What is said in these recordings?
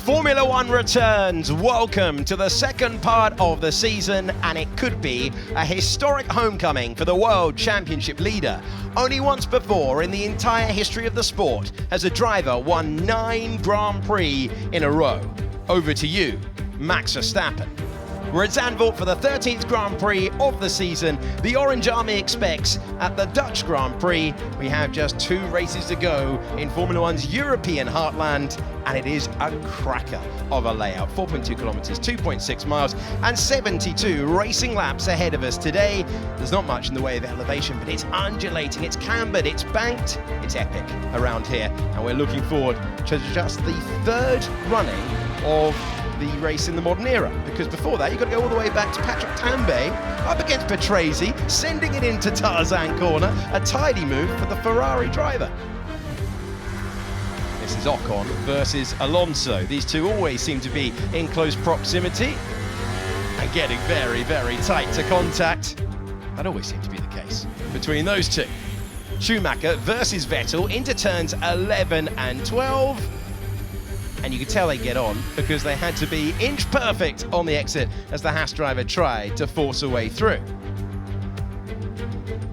Formula One returns. Welcome to the second part of the season, and it could be a historic homecoming for the World Championship leader. Only once before in the entire history of the sport has a driver won 9 Grand Prix in a row. Over to you, Max Verstappen. We're at Zandvoort for the 13th Grand Prix of the season. The Orange Army expects at the Dutch Grand Prix. We have just 2 races to go in Formula One's European heartland, and it is a cracker of a layout. 4.2 kilometers, 2.6 miles, and 72 racing laps ahead of us today. There's not much in the way of elevation, but it's undulating, it's cambered, it's banked, it's epic around here. And we're looking forward to just the 3rd running of the race in the modern era, because before that you've got to go all the way back to Patrick Tambay up against Patrese, sending it into Tarzan corner. A tidy move for the Ferrari driver. This is Ocon versus Alonso. These two always seem to be in close proximity and getting very, very tight to contact. That always seems to be the case between those two. Schumacher versus Vettel into turns 11 and 12. And you could tell they get on because they had to be inch perfect on the exit as the Haas driver tried to force a way through.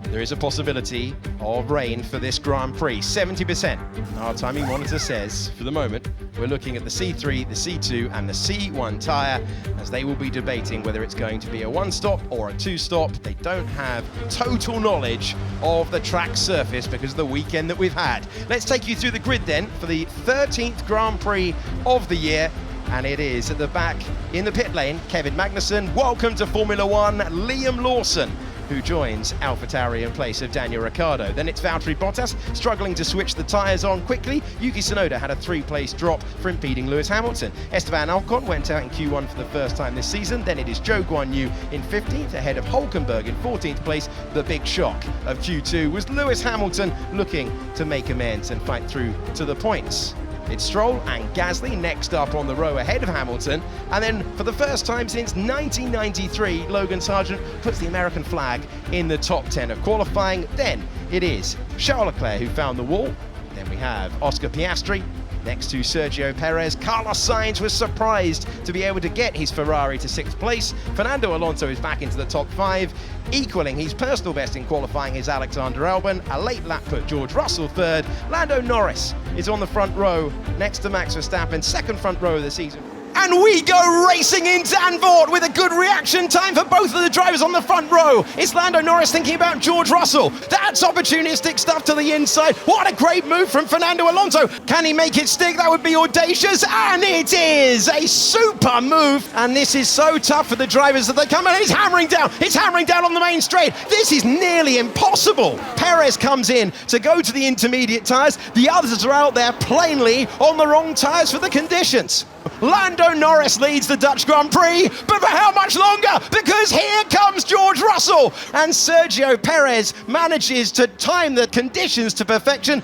There is a possibility of rain for this Grand Prix, 70%. Our timing monitor says, for the moment, we're looking at the C3, the C2 and the C1 tyre, as they will be debating whether it's going to be a 1-stop or a 2-stop. They don't have total knowledge of the track surface because of the weekend that we've had. Let's take you through the grid then for the 13th Grand Prix of the year. And it is at the back in the pit lane, Kevin Magnussen. Welcome to Formula One, Liam Lawson, who joins AlphaTauri in place of Daniel Ricciardo. Then it's Valtteri Bottas, struggling to switch the tyres on quickly. Yuki Tsunoda had a 3-place drop for impeding Lewis Hamilton. Esteban Ocon went out in Q1 for the first time this season. Then it is Zhou Guanyu in 15th, ahead of Hülkenberg in 14th place. The big shock of Q2 was Lewis Hamilton looking to make amends and fight through to the points. It's Stroll and Gasly next up on the row ahead of Hamilton. And then for the first time since 1993, Logan Sargent puts the American flag in the top 10 of qualifying. Then it is Charles Leclerc who found the wall. Then we have Oscar Piastri next to Sergio Perez. Carlos Sainz was surprised to be able to get his Ferrari to 6th place. Fernando Alonso is back into the top 5. Equaling his personal best in qualifying is Alexander Albon. A late lap put George Russell 3rd. Lando Norris is on the front row next to Max Verstappen, 2nd front row of the season. And we go racing in Zandvoort with a good reaction time for both of the drivers on the front row. It's Lando Norris thinking about George Russell. That's opportunistic stuff to the inside. What a great move from Fernando Alonso. Can he make it stick? That would be audacious. And it is a super move. And this is so tough for the drivers that they come in. It's hammering down. It's hammering down on the main straight. This is nearly impossible. Perez comes in to go to the intermediate tyres. The others are out there plainly on the wrong tyres for the conditions. Lando Norris leads the Dutch Grand Prix, but for how much longer? Because here comes George Russell, and Sergio Perez manages to time the conditions to perfection.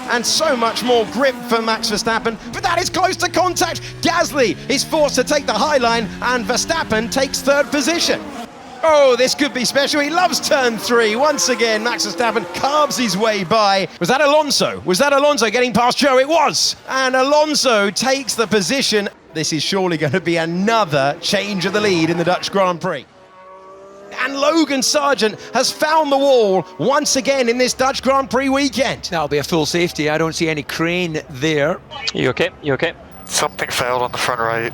And so much more grip for Max Verstappen, but that is close to contact. Gasly is forced to take the high line, and Verstappen takes 3rd position. Oh, this could be special. He loves turn 3. Once again, Max Verstappen carves his way by. Was that Alonso? Was that Alonso getting past Zhou? It was. And Alonso takes the position. This is surely going to be another change of the lead in the Dutch Grand Prix. And Logan Sargent has found the wall once again in this Dutch Grand Prix weekend. That'll be a full safety. I don't see any crane there. You okay? You okay? Something failed on the front right.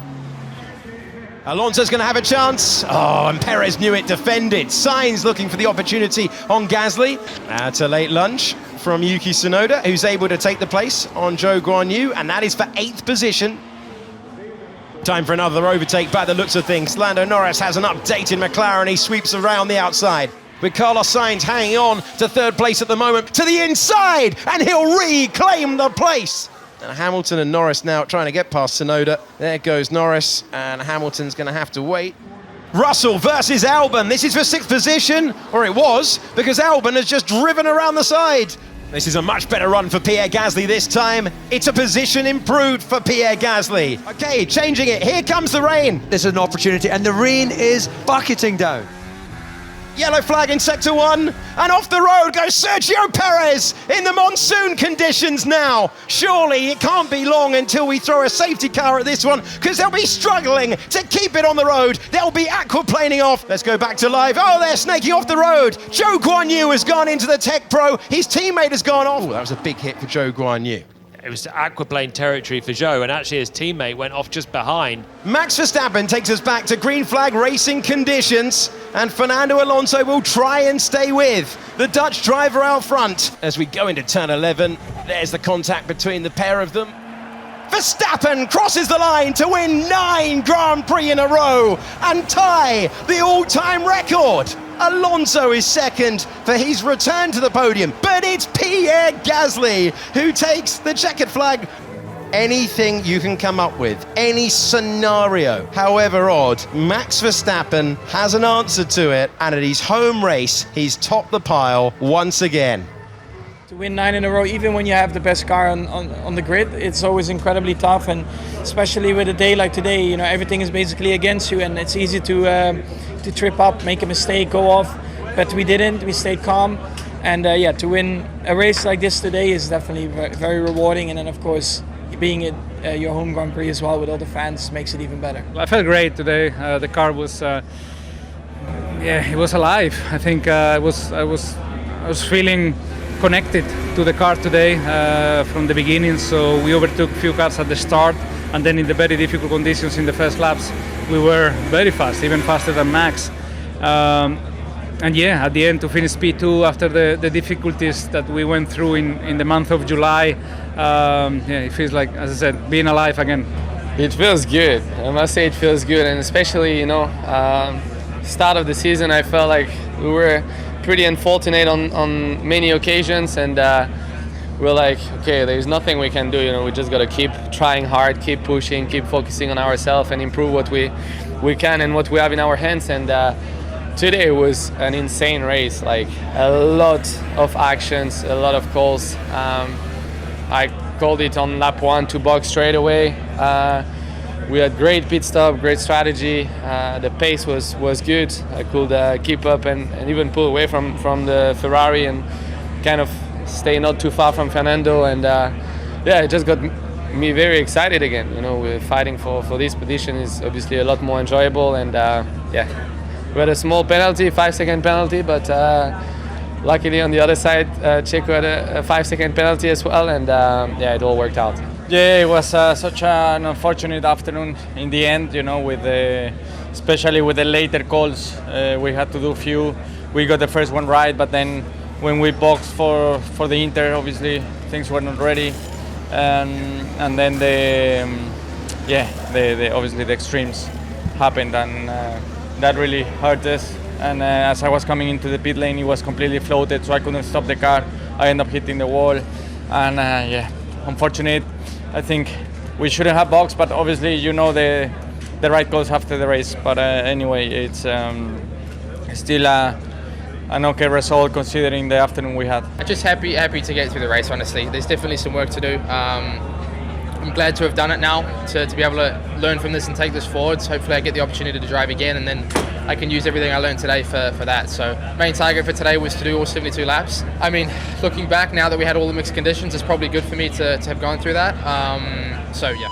Alonso's going to have a chance. Oh, and Perez knew it, defended. Sainz looking for the opportunity on Gasly. That's a late lunge from Yuki Tsunoda, who's able to take the place on Zhou Guanyu, and that is for 8th position. Time for another overtake by the looks of things. Lando Norris has an updated McLaren. He sweeps around the outside, with Carlos Sainz hanging on to 3rd place at the moment, to the inside, and he'll reclaim the place. And Hamilton and Norris now trying to get past Tsunoda. There goes Norris, and Hamilton's going to have to wait. Russell versus Albon. This is for 6th position, or it was, because Albon has just driven around the side. This is a much better run for Pierre Gasly this time. It's a position improved for Pierre Gasly. Okay, changing it. Here comes the rain. This is an opportunity, and the rain is bucketing down. Yellow flag in sector 1, and off the road goes Sergio Perez in the monsoon conditions now. Surely it can't be long until we throw a safety car at this one, because they'll be struggling to keep it on the road. They'll be aquaplaning off. Let's go back to live. Oh, they're snaking off the road. Zhou Guanyu has gone into the Tech Pro. His teammate has gone off. Oh, that was a big hit for Zhou Guanyu. It was aquaplane territory for Zhou, and actually his teammate went off just behind. Max Verstappen takes us back to green flag racing conditions, and Fernando Alonso will try and stay with the Dutch driver out front. As we go into turn 11, there's the contact between the pair of them. Verstappen crosses the line to win 9 Grand Prix in a row and tie the all-time record. Alonso is second for his return to the podium, but it's Pierre Gasly who takes the checkered flag. Anything you can come up with, any scenario, however odd, Max Verstappen has an answer to it, and at his home race, he's topped the pile once again. To win 9 in a row, even when you have the best car on the grid, it's always incredibly tough, and especially with a day like today, you know, everything is basically against you, and it's easy to trip up, make a mistake, go off. But we didn't. We stayed calm, and to win a race like this today is definitely very rewarding. And then, of course, being at your home Grand Prix as well with all the fans makes it even better. I felt great today. The car was, it was alive. I think I was feeling connected to the car today from the beginning. So we overtook a few cars at the start, and then in the very difficult conditions in the first laps, we were very fast, even faster than Max. At the end to finish P2 after the difficulties that we went through in the month of July, it feels like, as I said, being alive again. It feels good. I must say it feels good, and especially, start of the season, I felt like we were pretty unfortunate on many occasions, and we're like, okay, there's nothing we can do. We just got to keep trying hard, keep pushing, keep focusing on ourselves, and improve what we can and what we have in our hands. And today was an insane race, like a lot of actions, a lot of calls. I called it on lap 1 to box straight away. We had great pit stop, great strategy. The pace was good. I could keep up and even pull away from the Ferrari and kind of stay not too far from Fernando. And it just got me very excited again. We're fighting for this position is obviously a lot more enjoyable. And we had a small penalty, 5-second penalty, but luckily on the other side, Checo had a 5-second penalty as well, and it all worked out. Yeah, it was such an unfortunate afternoon in the end, especially with the later calls. We had to do a few. We got the first one right, but then when we boxed for the Inter, obviously things were not ready. And then obviously the extremes happened, and that really hurt us. And as I was coming into the pit lane, it was completely floated, so I couldn't stop the car. I ended up hitting the wall, and unfortunate. I think we shouldn't have boxed, but obviously the right calls after the race. But anyway, it's still an okay result considering the afternoon we had. I'm just happy to get through the race, honestly. There's definitely some work to do. I'm glad to have done it now, to be able to learn from this and take this forwards. Hopefully I get the opportunity to drive again, and then I can use everything I learned today for that. So main target for today was to do all 72 laps. I mean, looking back now that we had all the mixed conditions, it's probably good for me to have gone through that. So yeah.